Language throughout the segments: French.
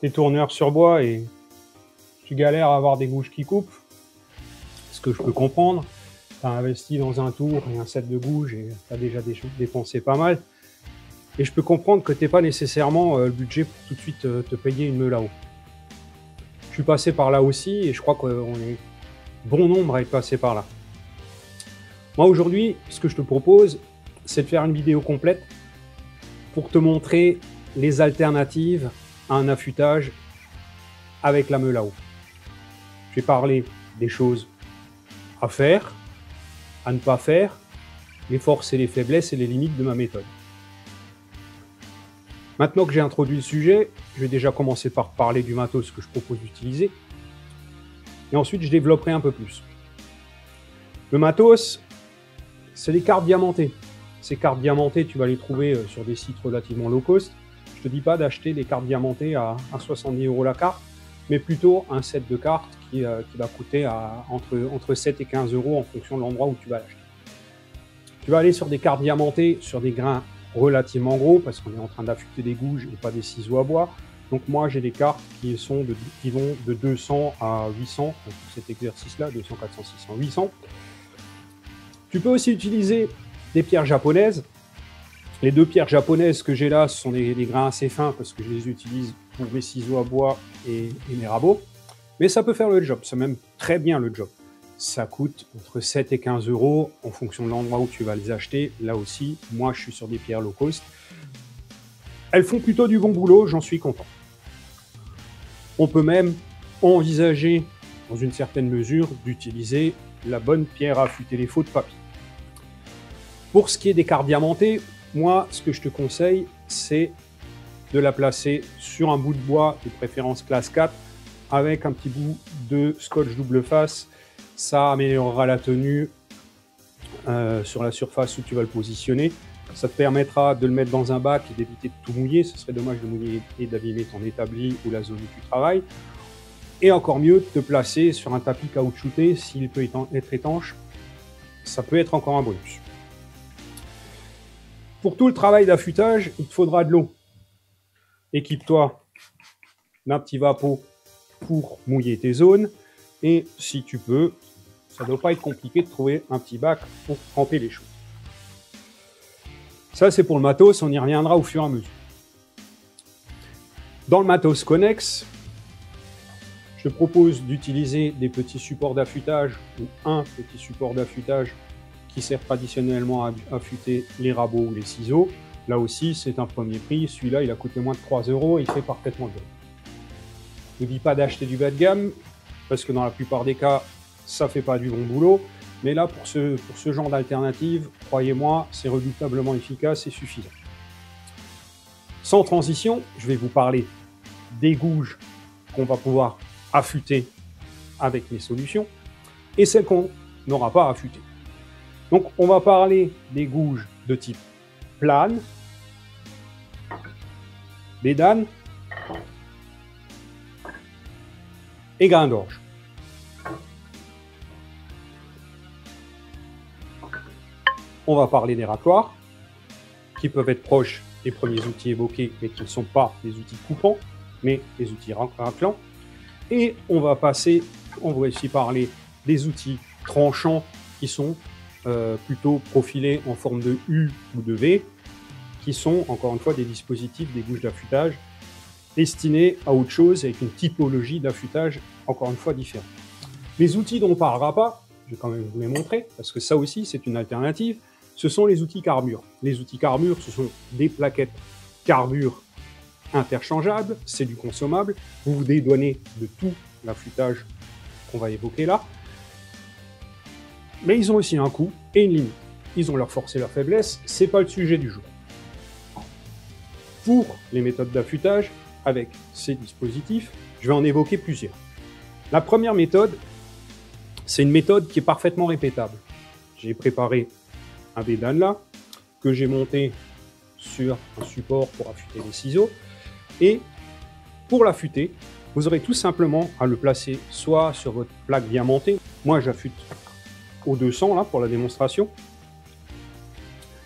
tes tourneurs sur bois et tu galères à avoir des gouges qui coupent, ce que je peux comprendre. Tu as investi dans un tour et un set de gouges et tu as déjà dépensé pas mal. Et je peux comprendre que tu n'aies pas nécessairement le budget pour tout de suite te payer une meule à eau. Je suis passé par là aussi et je crois qu'on est bon nombre à être passé par là. Moi aujourd'hui, ce que je te propose, c'est de faire une vidéo complète pour te montrer les alternatives à un affûtage avec la meule à eau. Je vais parler des choses à faire, à ne pas faire, les forces et les faiblesses et les limites de ma méthode. Maintenant que j'ai introduit le sujet, je vais déjà commencer par parler du matos que je propose d'utiliser. Et ensuite, je développerai un peu plus. Le matos, c'est des cartes diamantées. Ces cartes diamantées, tu vas les trouver sur des sites relativement low cost. Je ne te dis pas d'acheter des cartes diamantées à 70 € la carte, mais plutôt un set de cartes qui va coûter entre 7 et 15 € en fonction de l'endroit où tu vas l'acheter. Tu vas aller sur des cartes diamantées, sur des grains relativement gros, parce qu'on est en train d'affûter des gouges et pas des ciseaux à bois. Donc moi, j'ai des cartes qui vont de 200 à 800, pour cet exercice-là, 200, 400, 600, 800. Tu peux aussi utiliser des pierres japonaises. Les deux pierres japonaises que j'ai là, ce sont des grains assez fins, parce que je les utilise pour mes ciseaux à bois et mes rabots. Mais ça peut faire le job, c'est même très bien le job. Ça coûte entre 7 et 15 € en fonction de l'endroit où tu vas les acheter. Là aussi, moi, je suis sur des pierres low cost. Elles font plutôt du bon boulot, j'en suis content. On peut même envisager, dans une certaine mesure, d'utiliser la bonne pierre à affûter les faux de papier. Pour ce qui est des cartes diamantées, moi, ce que je te conseille, c'est de la placer sur un bout de bois, de préférence classe 4, avec un petit bout de scotch double face. Ça améliorera la tenue sur la surface où tu vas le positionner. Ça te permettra de le mettre dans un bac et d'éviter de tout mouiller. Ce serait dommage de mouiller et d'abîmer ton établi ou la zone où tu travailles. Et encore mieux, de te placer sur un tapis caoutchouté s'il peut être étanche. Ça peut être encore un bonus. Pour tout le travail d'affûtage, il te faudra de l'eau. Équipe-toi d'un petit vapeau pour mouiller tes zones. Et si tu peux, ça ne doit pas être compliqué de trouver un petit bac pour tremper les choses. Ça, c'est pour le matos, on y reviendra au fur et à mesure. Dans le matos connexe, je te propose d'utiliser des petits supports d'affûtage ou un petit support d'affûtage qui sert traditionnellement à affûter les rabots ou les ciseaux. Là aussi, c'est un premier prix. Celui-là, il a coûté moins de 3 € et il fait parfaitement le job. Je ne dis pas d'acheter du bas de gamme, parce que dans la plupart des cas, ça ne fait pas du bon boulot. Mais là, pour ce genre d'alternative, croyez-moi, c'est redoutablement efficace et suffisant. Sans transition, je vais vous parler des gouges qu'on va pouvoir affûter avec mes solutions et celles qu'on n'aura pas affûtées. Donc, on va parler des gouges de type plane, bédane et grain d'orge. On va parler des racloirs, qui peuvent être proches des premiers outils évoqués, mais qui ne sont pas des outils coupants, mais des outils raclants. Et on va aussi parler des outils tranchants, qui sont plutôt profilés en forme de U ou de V, qui sont, encore une fois, des dispositifs, des gouges d'affûtage, destinés à autre chose, avec une typologie d'affûtage, encore une fois, différente. Les outils dont on ne parlera pas, je vais quand même vous les montrer, parce que ça aussi, c'est une alternative, ce sont les outils carbure. Les outils carbure, ce sont des plaquettes carbure interchangeables, c'est du consommable, vous vous dédouanez de tout l'affûtage qu'on va évoquer là, mais ils ont aussi un coût et une limite. Ils ont leur force et leur faiblesse, c'est pas le sujet du jour. Pour les méthodes d'affûtage, avec ces dispositifs, je vais en évoquer plusieurs. La première méthode, c'est une méthode qui est parfaitement répétable. J'ai préparé un bédane là, que j'ai monté sur un support pour affûter les ciseaux. Et pour l'affûter, vous aurez tout simplement à le placer soit sur votre plaque diamantée. Moi, j'affûte au 200 là pour la démonstration.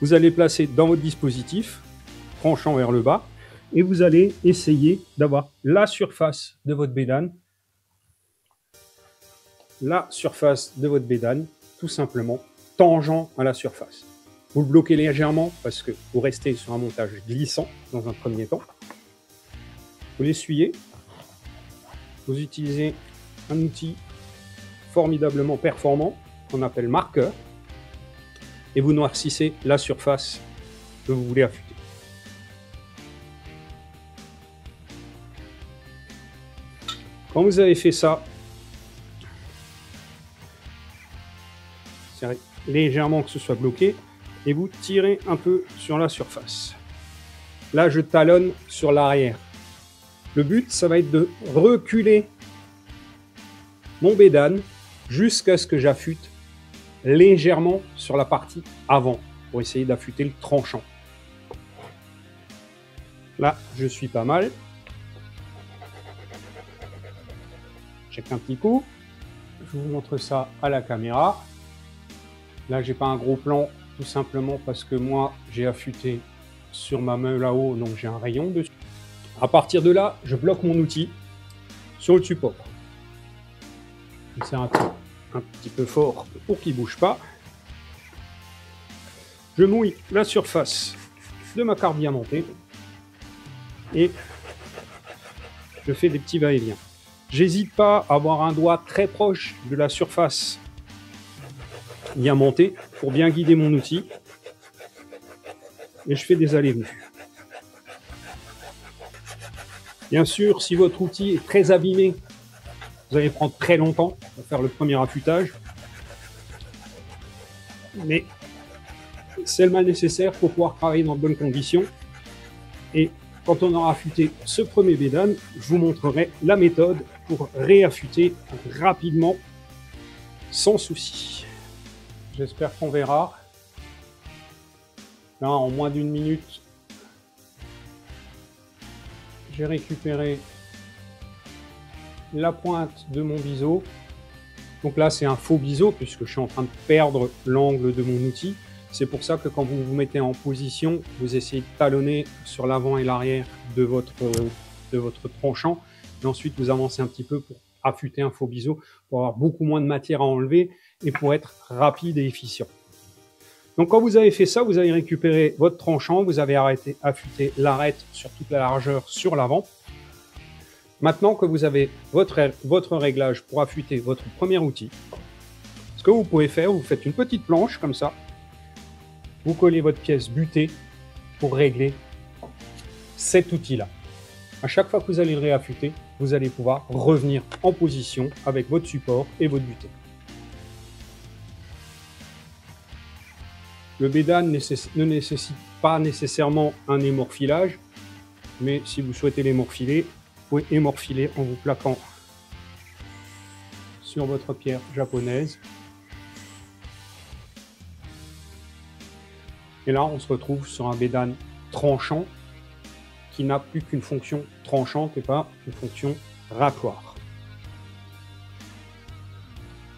Vous allez le placer dans votre dispositif, penchant vers le bas, et vous allez essayer d'avoir la surface de votre bédane, tout simplement tangent à la surface. Vous le bloquez légèrement parce que vous restez sur un montage glissant dans un premier temps. Vous l'essuyez. Vous utilisez un outil formidablement performant qu'on appelle marqueur et vous noircissez la surface que vous voulez affûter. Quand vous avez fait ça, serrez légèrement que ce soit bloqué et vous tirez un peu sur la surface. Là, je talonne sur l'arrière. Le but, ça va être de reculer mon bédane jusqu'à ce que j'affûte légèrement sur la partie avant pour essayer d'affûter le tranchant. Là, je suis pas mal. Check un petit coup. Je vous montre ça à la caméra. Là, j'ai pas un gros plan, tout simplement parce que moi, j'ai affûté sur ma meule à eau, donc j'ai un rayon dessus. À partir de là, je bloque mon outil sur le support. Je serre un petit peu fort pour qu'il ne bouge pas. Je mouille la surface de ma carte diamantée et je fais des petits va-et-vient. J'hésite pas à avoir un doigt très proche de la surface diamantée pour bien guider mon outil et je fais des allers-venues. Bien sûr, si votre outil est très abîmé, vous allez prendre très longtemps pour faire le premier affûtage. Mais c'est le mal nécessaire pour pouvoir travailler dans de bonnes conditions. Et quand on aura affûté ce premier bédane, je vous montrerai la méthode pour réaffûter rapidement, sans souci. J'espère qu'on verra. Là, en moins d'une minute, j'ai récupéré la pointe de mon biseau. Donc là, c'est un faux biseau puisque je suis en train de perdre l'angle de mon outil. C'est pour ça que quand vous vous mettez en position, vous essayez de talonner sur l'avant et l'arrière de votre tranchant. Et ensuite, vous avancez un petit peu pour affûter un faux biseau, pour avoir beaucoup moins de matière à enlever et pour être rapide et efficient. Donc quand vous avez fait ça, vous avez récupéré votre tranchant, vous avez affûté l'arête sur toute la largeur sur l'avant. Maintenant que vous avez votre réglage pour affûter votre premier outil, ce que vous pouvez faire, vous faites une petite planche comme ça, vous collez votre pièce butée pour régler cet outil-là. À chaque fois que vous allez le réaffûter, vous allez pouvoir revenir en position avec votre support et votre butée. Le bédane ne nécessite pas nécessairement un émorfilage, mais si vous souhaitez l'émorfiler, vous pouvez émorfiler en vous plaquant sur votre pierre japonaise. Et là, on se retrouve sur un bédane tranchant qui n'a plus qu'une fonction tranchante et pas une fonction racloir.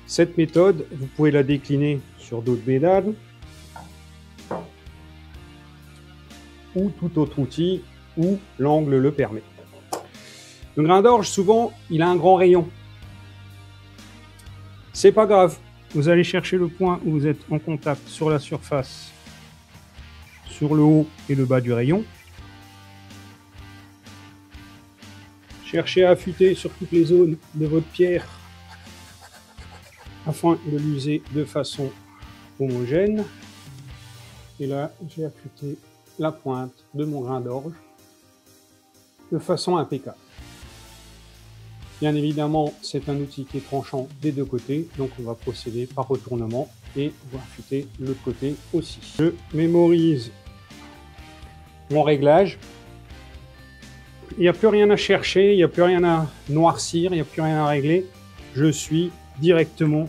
Cette méthode, vous pouvez la décliner sur d'autres bédanes ou tout autre outil où l'angle le permet. Le grain d'orge, souvent, il a un grand rayon. C'est pas grave. Vous allez chercher le point où vous êtes en contact sur la surface, sur le haut et le bas du rayon. Cherchez à affûter sur toutes les zones de votre pierre afin de l'user de façon homogène. Et là, j'ai affûté la pointe de mon grain d'orge de façon impeccable. Bien évidemment, c'est un outil qui est tranchant des deux côtés, donc on va procéder par retournement et on va affûter l'autre côté aussi. Je mémorise mon réglage. Il n'y a plus rien à chercher, il n'y a plus rien à noircir, il n'y a plus rien à régler. Je suis directement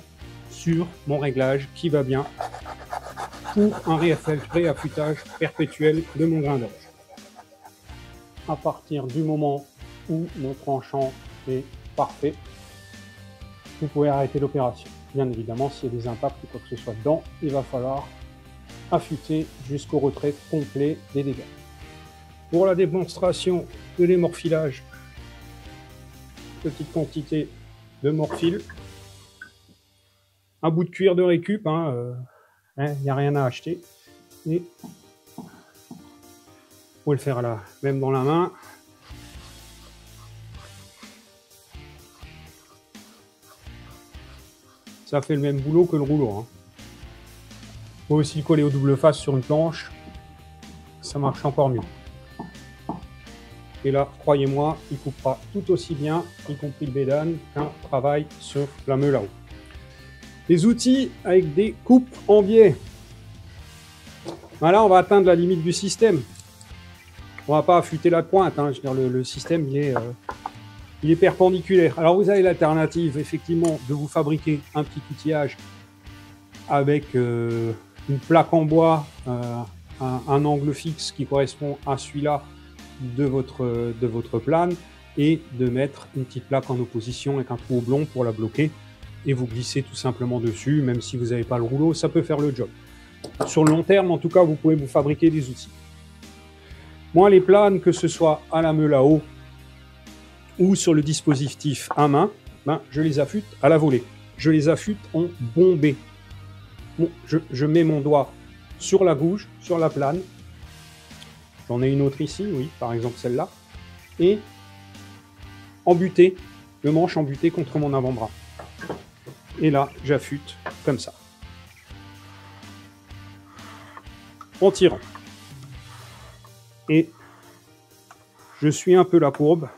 sur mon réglage qui va bien pour un réaffûtage perpétuel de mon grain d'orge. À partir du moment où mon tranchant est parfait, vous pouvez arrêter l'opération. Bien évidemment, s'il y a des impacts ou quoi que ce soit dedans, il va falloir affûter jusqu'au retrait complet des dégâts. Pour la démonstration de l'émorphilage, petite quantité de morphile, un bout de cuir de récup, il n'y a rien à acheter. Et vous pouvez le faire là, même dans la main. Ça fait le même boulot que le rouleau. Vous pouvez aussi le coller au double face sur une planche. Ça marche encore mieux. Et là, croyez-moi, il coupera tout aussi bien, y compris le bédane, qu'un travail sur la meule à eau. Les outils avec des coupes en biais. Là, on va atteindre la limite du système. On va pas affûter la pointe. Je veux dire, le système, il est perpendiculaire. Alors, vous avez l'alternative, effectivement, de vous fabriquer un petit outillage avec une plaque en bois, un angle fixe qui correspond à celui-là de votre plane, et de mettre une petite plaque en opposition avec un trou oblong pour la bloquer, et vous glissez tout simplement dessus, même si vous n'avez pas le rouleau, ça peut faire le job. Sur le long terme, en tout cas, vous pouvez vous fabriquer des outils. Moi, les planes, que ce soit à la meule à eau ou sur le dispositif à main, je les affûte à la volée. Je les affûte en bombé. Bon, je mets mon doigt sur la gouge, sur la plane. J'en ai une autre ici, oui, par exemple celle-là. Et embuté, le manche embuté contre mon avant-bras. Et là, j'affûte comme ça. En tirant. Et je suis un peu la courbe.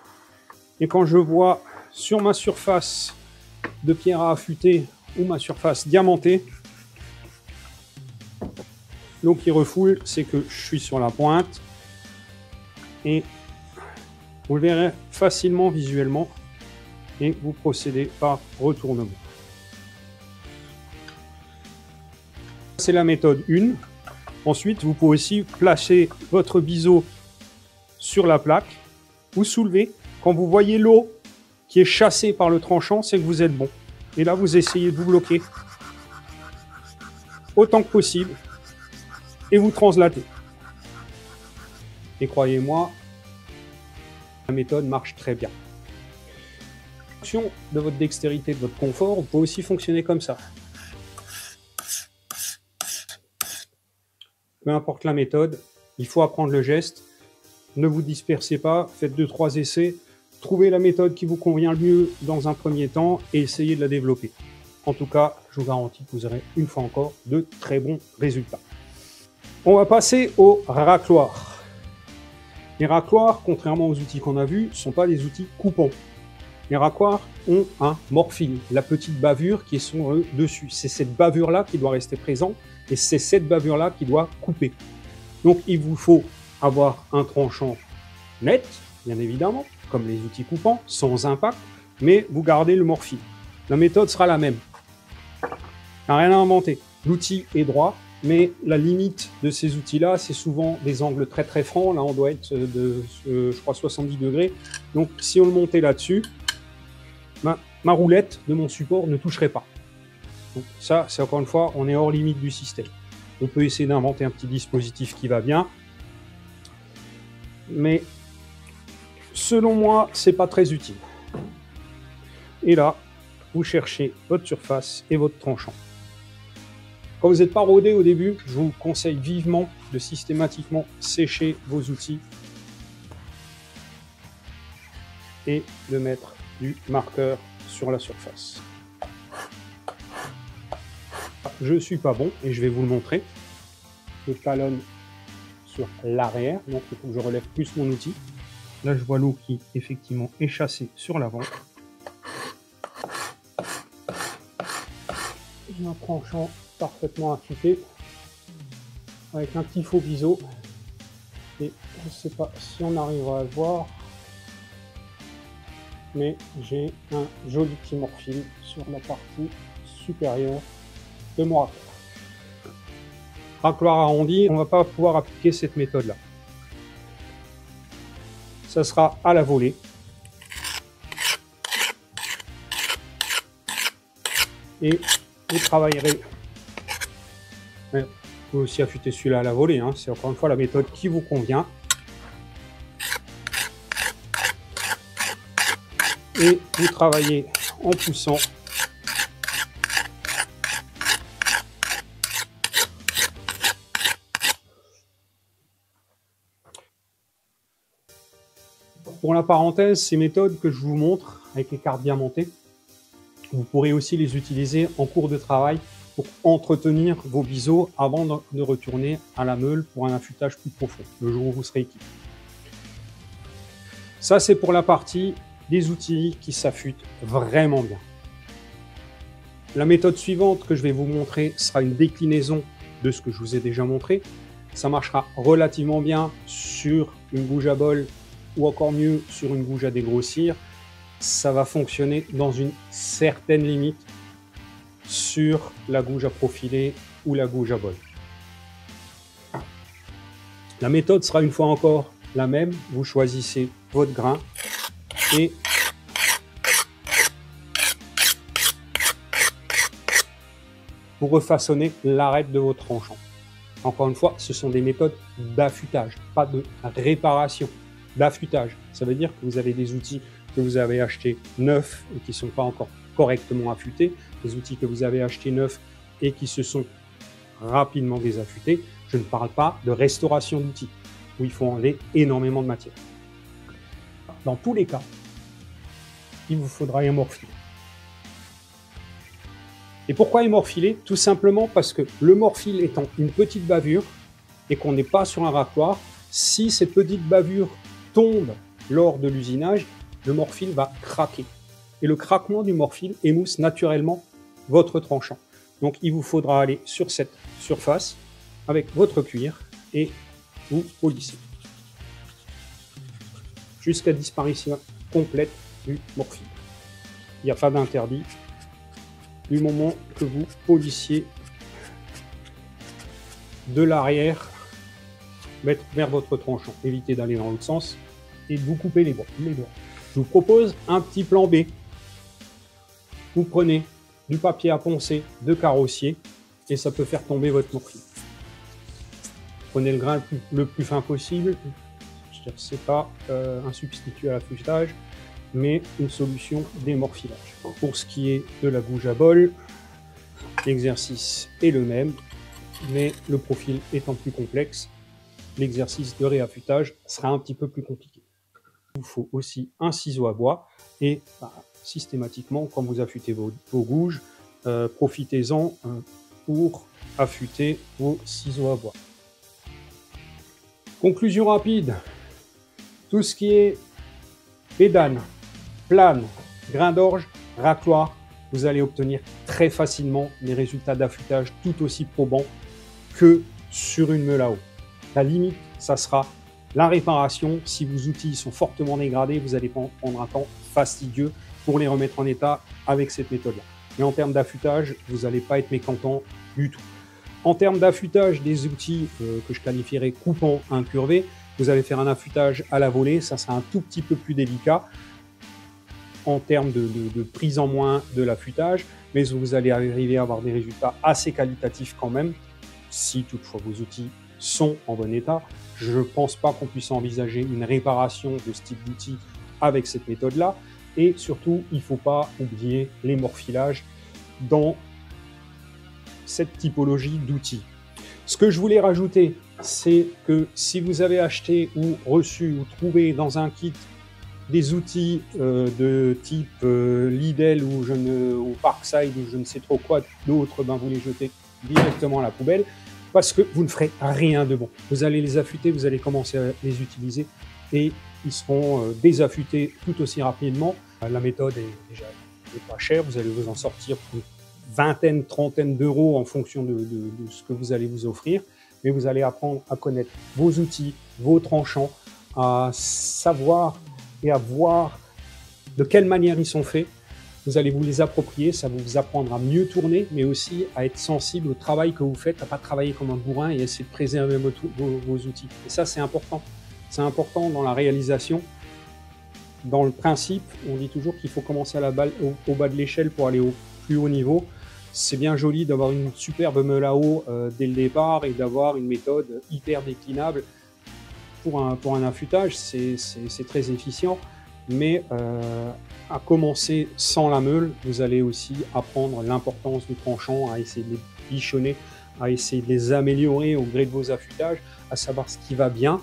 Et quand je vois sur ma surface de pierre à affûter ou ma surface diamantée, l'eau qui refoule, c'est que je suis sur la pointe. Et vous le verrez facilement visuellement, et vous procédez par retournement. C'est la méthode 1. Ensuite, vous pouvez aussi placer votre biseau sur la plaque, vous soulevez. Quand vous voyez l'eau qui est chassée par le tranchant, c'est que vous êtes bon. Et là, vous essayez de vous bloquer autant que possible et vous translatez. Et croyez-moi, la méthode marche très bien. En fonction de votre dextérité, de votre confort, vous pouvez aussi fonctionner comme ça. Peu importe la méthode, il faut apprendre le geste. Ne vous dispersez pas, faites 2-3 essais, trouvez la méthode qui vous convient le mieux dans un premier temps et essayez de la développer. En tout cas, je vous garantis que vous aurez une fois encore de très bons résultats. On va passer au racloir. Les racloirs, contrairement aux outils qu'on a vus, ne sont pas des outils coupants. Les racloirs ont un morphile, la petite bavure qui est sur le dessus. C'est cette bavure-là qui doit rester présente et c'est cette bavure-là qui doit couper. Donc il vous faut avoir un tranchant net, bien évidemment, comme les outils coupants, sans impact, mais vous gardez le morphile. La méthode sera la même. Il n'y a rien à inventer. L'outil est droit, mais la limite de ces outils-là, c'est souvent des angles très très francs. Là, on doit être de, je crois, 70 degrés. Donc, si on le montait là-dessus, ma roulette de mon support ne toucherait pas. Donc, ça, c'est encore une fois, on est hors limite du système. On peut essayer d'inventer un petit dispositif qui va bien, mais selon moi, c'est pas très utile. Et là, vous cherchez votre surface et votre tranchant. Quand vous n'êtes pas rodé au début, je vous conseille vivement de systématiquement sécher vos outils et de mettre du marqueur sur la surface. Je ne suis pas bon et je vais vous le montrer. Je talonne sur l'arrière, donc il faut que je relève plus mon outil. Là, je vois l'eau qui effectivement est chassée sur l'avant. J'ai un tranchant parfaitement affûté avec un petit faux biseau. Et je ne sais pas si on arrivera à le voir, mais j'ai un joli petit morphile sur la partie supérieure de mon racloir. Racloir arrondi, on ne va pas pouvoir appliquer cette méthode-là. Ça sera à la volée. Et vous travaillerez. Vous pouvez aussi affûter celui-là à la volée, hein. C'est encore une fois la méthode qui vous convient. et vous travaillez en poussant. Pour la parenthèse, ces méthodes que je vous montre avec les cartes bien montées, vous pourrez aussi les utiliser en cours de travail pour entretenir vos biseaux avant de retourner à la meule pour un affûtage plus profond, le jour où vous serez équipé. Ça, c'est pour la partie des outils qui s'affûtent vraiment bien. La méthode suivante que je vais vous montrer sera une déclinaison de ce que je vous ai déjà montré. Ça marchera relativement bien sur une gouge à bol ou encore mieux sur une gouge à dégrossir. Ça va fonctionner dans une certaine limite sur la gouge à profiler ou la gouge à bol. La méthode sera une fois encore la même. Vous choisissez votre grain et vous refaçonnez l'arête de votre tranchant. Encore une fois, ce sont des méthodes d'affûtage, pas de réparation, d'affûtage. Ça veut dire que vous avez des outils que vous avez achetés neufs et qui ne sont pas encore correctement affûtés, des outils que vous avez achetés neufs et qui se sont rapidement désaffûtés. Je ne parle pas de restauration d'outils, où il faut enlever énormément de matière. Dans tous les cas, il vous faudra un morfiler. Et pourquoi hémorphiler? Tout simplement parce que le morfil étant une petite bavure et qu'on n'est pas sur un racloir, si cette petite bavure tombe lors de l'usinage, le morfil va craquer. Et le craquement du morfil émousse naturellement votre tranchant. Donc il vous faudra aller sur cette surface avec votre cuir et vous polissez jusqu'à disparition complète du morfil. Il n'y a pas d'interdit du moment que vous polissiez de l'arrière vers votre tranchant. Évitez d'aller dans l'autre sens et de vous couper les doigts. Je vous propose un petit plan B. Vous prenez du papier à poncer de carrossier et ça peut faire tomber votre morfil. Prenez le grain le plus fin possible. Ce n'est pas un substitut à l'affûtage, mais une solution d'émorfilage. Pour ce qui est de la gouge à bol, l'exercice est le même, mais le profil étant plus complexe, l'exercice de réaffûtage sera un petit peu plus compliqué. Il vous faut aussi un ciseau à bois et systématiquement, quand vous affûtez vos gouges, profitez-en pour affûter vos ciseaux à bois. Conclusion rapide, tout ce qui est pédane, plane, grain d'orge, racloir, vous allez obtenir très facilement des résultats d'affûtage tout aussi probants que sur une meule à eau. La limite, ça sera la réparation. Si vos outils sont fortement dégradés, vous allez prendre un temps fastidieux pour les remettre en état avec cette méthode-là. Mais en termes d'affûtage, vous n'allez pas être mécontent du tout. En termes d'affûtage des outils que je qualifierais coupants incurvés, vous allez faire un affûtage à la volée, ça sera un tout petit peu plus délicat en termes de prise en main de l'affûtage, mais vous allez arriver à avoir des résultats assez qualitatifs quand même, si toutefois vos outils sont en bon état. Je ne pense pas qu'on puisse envisager une réparation de ce type d'outil avec cette méthode-là, et surtout, il ne faut pas oublier l'émorfilage dans cette typologie d'outils. Ce que je voulais rajouter, c'est que si vous avez acheté ou reçu ou trouvé dans un kit des outils de type Lidl ou Parkside ou je ne sais trop quoi d'autres, ben vous les jetez directement à la poubelle parce que vous ne ferez rien de bon. Vous allez les affûter, vous allez commencer à les utiliser et ils seront désaffûtés tout aussi rapidement. La méthode est déjà pas chère, vous allez vous en sortir pour une vingtaine, trentaine d'euros en fonction de ce que vous allez vous offrir, mais vous allez apprendre à connaître vos outils, vos tranchants, à savoir et à voir de quelle manière ils sont faits. Vous allez vous les approprier, ça va vous apprendre à mieux tourner, mais aussi à être sensible au travail que vous faites, à ne pas travailler comme un bourrin et essayer de préserver vos outils. Et ça, c'est important. C'est important dans la réalisation. Dans le principe, on dit toujours qu'il faut commencer au bas de l'échelle pour aller au plus haut niveau. C'est bien joli d'avoir une superbe meule à eau dès le départ et d'avoir une méthode hyper déclinable pour un affûtage. C'est très efficient. mais à commencer sans la meule, vous allez aussi apprendre l'importance du tranchant, à essayer de les bichonner, à essayer de les améliorer au gré de vos affûtages, à savoir ce qui va bien,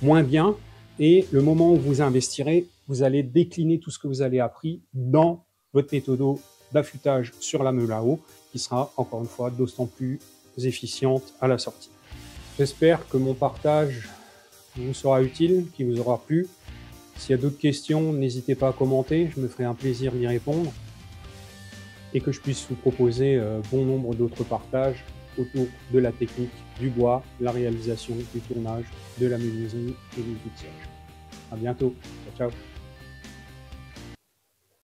moins bien, et le moment où vous investirez, vous allez décliner tout ce que vous avez appris dans votre méthode d'affûtage sur la meule à eau, qui sera encore une fois d'autant plus efficiente à la sortie. J'espère que mon partage vous sera utile, qu'il vous aura plu. S'il y a d'autres questions, n'hésitez pas à commenter, je me ferai un plaisir d'y répondre et que je puisse vous proposer bon nombre d'autres partages autour de la technique du bois, la réalisation, du tournage, de la menuiserie et du outillage. À bientôt. Ciao, ciao.